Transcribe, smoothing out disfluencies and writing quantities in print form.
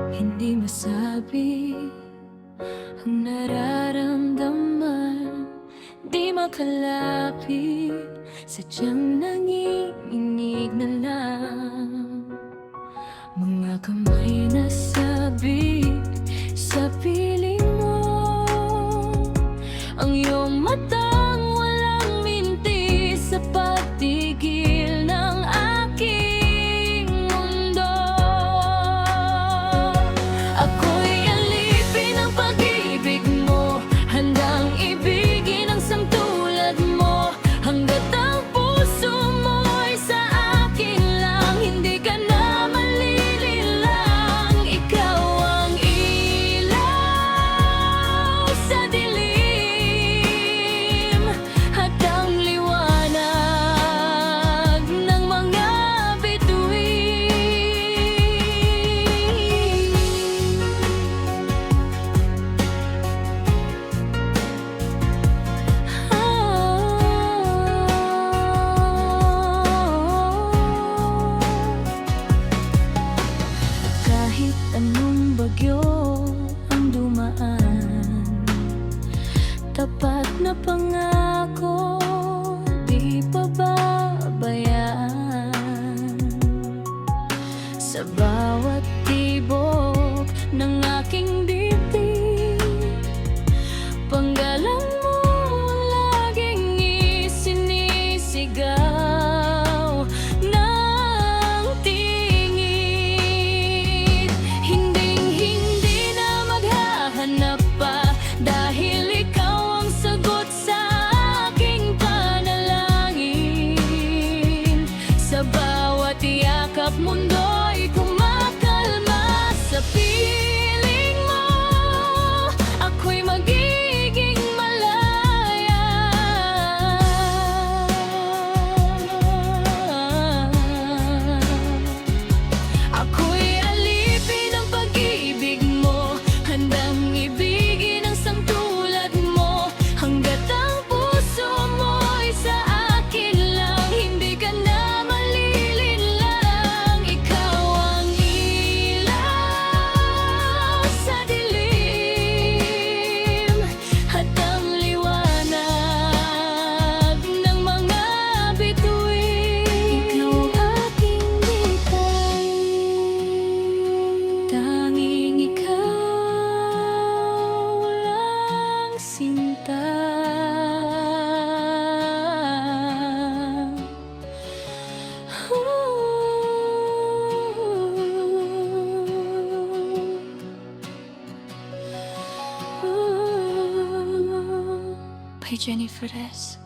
Hindi masabi ang nararamdaman, di makalapit, sadyang nanginginig na lang. Mga kamay na sabik sa piling mo, ang iyong matang walang minti sa pagtigil ng aking mundo. Ako'y alipin ng pag-ibig mo, handang ibigin ang sangtulad mo, hanggat ang puso mo'y sa akin lang. Hindi ka na malililang, ikaw ang ilaw sa dilim at ang liwanag ng mga bituin. Kahit anong bagyo ang dumaan, tapat na pangako di pababayaan. Sa bawat tibok ng aking dibdib, panggalang mo laging isinisigaw ng tingin. Hinding-hindi na maghahanap pa, dahil ikaw ang sagot sa aking panalangin. Sa bawat yakap, mundo'y kumakalma. Sa piling mo, ako'y magiging malaya. Ako'y alipin ng pag-ibig mo, handang ibigin ang sangtulad mo, hanggat ang puso mo'y sa akin lang. Hindi ka na malilinlang, ikaw ang ilaw sa dilim at ang liwanag ng mga bituin. Ikaw aking likay, tanging ikaw lang sinta. By Jennifer S.